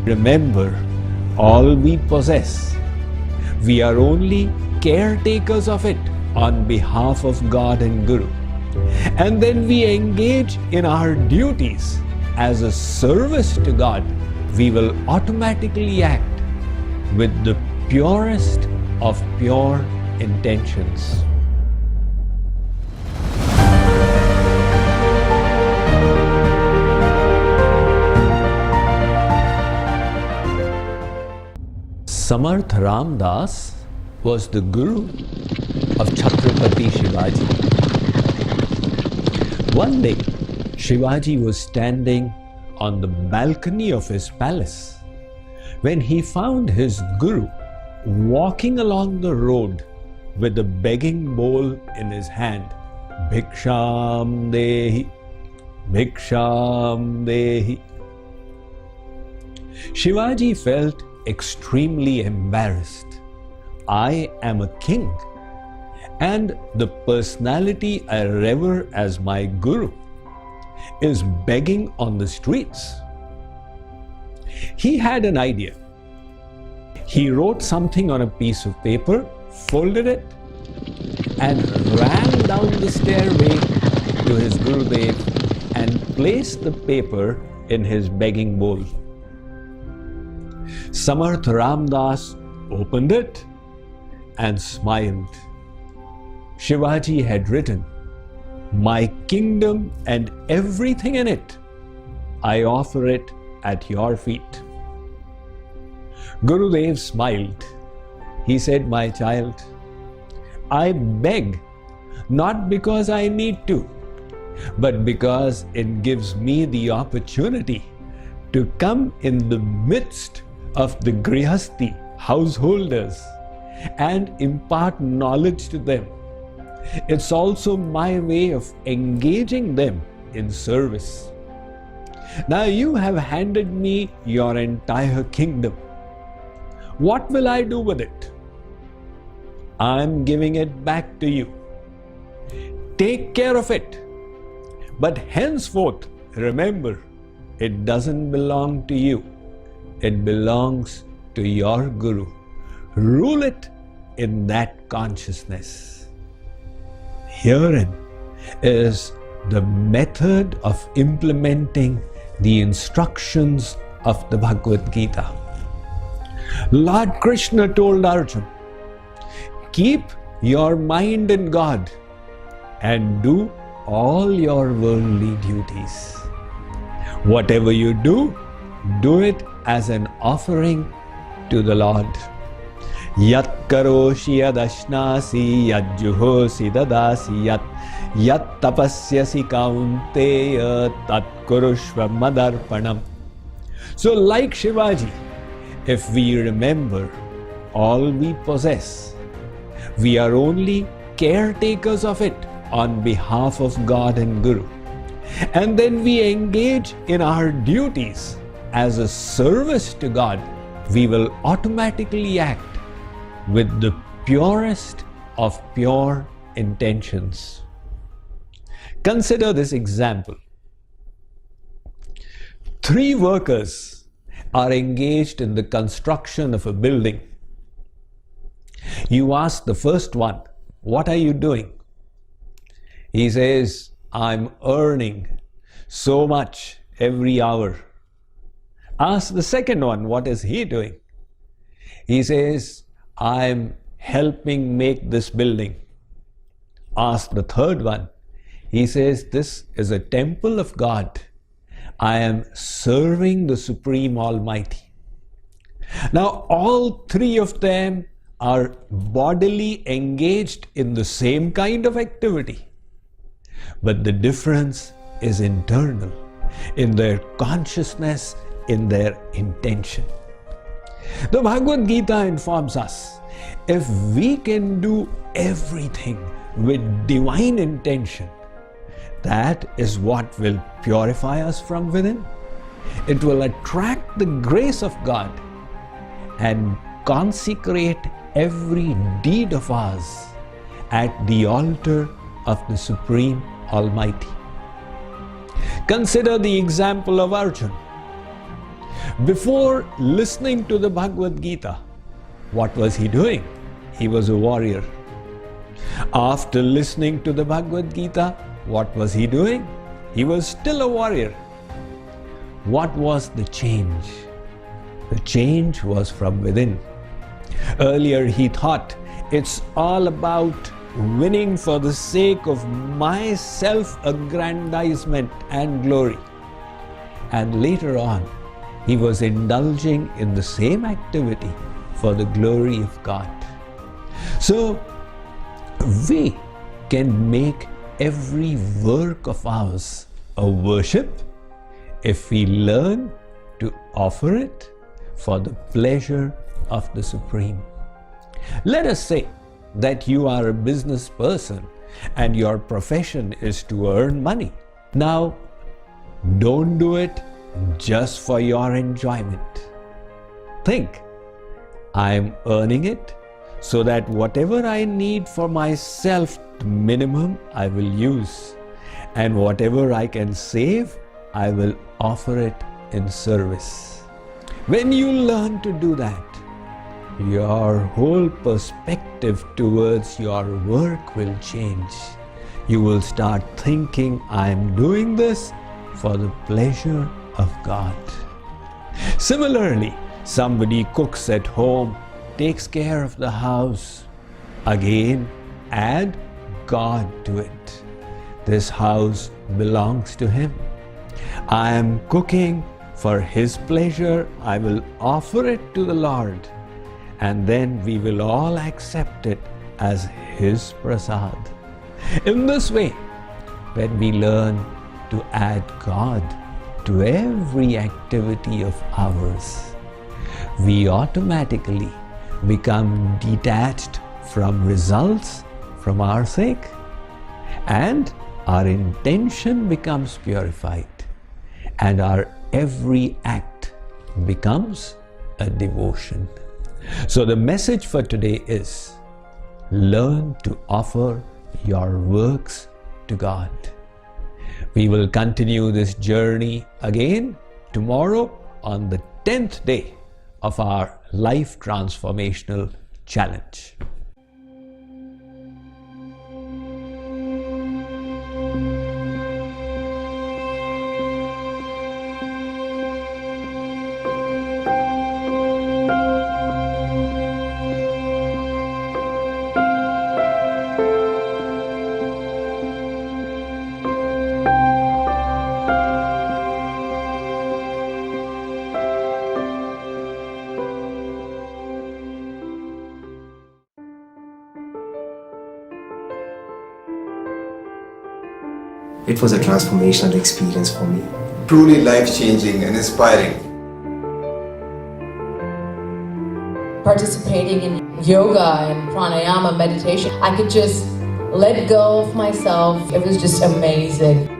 remember all we possess, we are only caretakers of it on behalf of God and Guru. And then we engage in our duties as a service to God, we will automatically act with the purest of pure intentions. Samarth Ramdas was the guru of Chhatrapati Shivaji. One day, Shivaji was standing on the balcony of his palace when he found his guru walking along the road with a begging bowl in his hand. Bhiksham Dehi, Bhiksham Dehi. Shivaji felt extremely embarrassed. I am a king, and the personality I revere as my guru is begging on the streets. He had an idea. He wrote something on a piece of paper, folded it, and ran down the stairway to his Gurudev and placed the paper in his begging bowl. Samarth Ramdas opened it and smiled. Shivaji had written, "My kingdom and everything in it, I offer it at your feet." Gurudev smiled. He said, "My child, I beg not because I need to, but because it gives me the opportunity to come in the midst of the Grihasti householders and impart knowledge to them. It's also my way of engaging them in service. Now you have handed me your entire kingdom. What will I do with it? I'm giving it back to you. Take care of it. But henceforth, remember, it doesn't belong to you. It belongs to your Guru. Rule it in that consciousness." Herein is the method of implementing the instructions of the Bhagavad Gita. Lord Krishna told Arjuna, "Keep your mind in God and do all your worldly duties. Whatever you do, do it as an offering to the Lord. Yat karoshi yad ashnasi yad juhosi dadasi yat tapasyasi kaunteya tat kurushva madarpanam." So like Shivaji, if we remember all we possess, we are only caretakers of it on behalf of God and Guru. And then we engage in our duties as a service to God, we will automatically act with the purest of pure intentions. Consider this example. 3 workers are engaged in the construction of a building. You ask the first one, "What are you doing?" He says, "I'm earning so much every hour." Ask the second one, what is he doing? He says, "I'm helping make this building." Ask the third one. He says, "This is a temple of God. I am serving the Supreme Almighty." Now, all 3 of them are bodily engaged in the same kind of activity, but the difference is internal, in their consciousness, in their intention. The Bhagavad Gita informs us, if we can do everything with divine intention, that is what will purify us from within. It will attract the grace of God and consecrate every deed of ours at the altar of the Supreme Almighty. Consider the example of Arjuna. Before listening to the Bhagavad Gita, what was he doing? He was a warrior. After listening to the Bhagavad Gita, what was he doing? He was still a warrior. What was the change? The change was from within. Earlier he thought it's all about winning for the sake of my self-aggrandizement and glory. And later on, he was indulging in the same activity for the glory of God. So, we can make every work of ours a worship if we learn to offer it for the pleasure of the Supreme. Let us say that you are a business person and your profession is to earn money. Now, don't do it just for your enjoyment. Think, I am earning it so that whatever I need for myself, the minimum I will use, and whatever I can save, I will offer it in service. When you learn to do that, your whole perspective towards your work will change. You will start thinking, I am doing this for the pleasure of God. Similarly, somebody cooks at home, takes care of the house. Again, add God to it. This house belongs to Him. I am cooking for His pleasure. I will offer it to the Lord. And then we will all accept it as His prasad. In this way, when we learn to add God to every activity of ours, we automatically become detached from results from our sake, and our intention becomes purified, and our every act becomes a devotion. So the message for today is, learn to offer your works to God. We will continue this journey again tomorrow on the 10th day of our Life Transformational Challenge. It was a transformational experience for me. Truly life-changing and inspiring. Participating in yoga and pranayama meditation, I could just let go of myself. It was just amazing.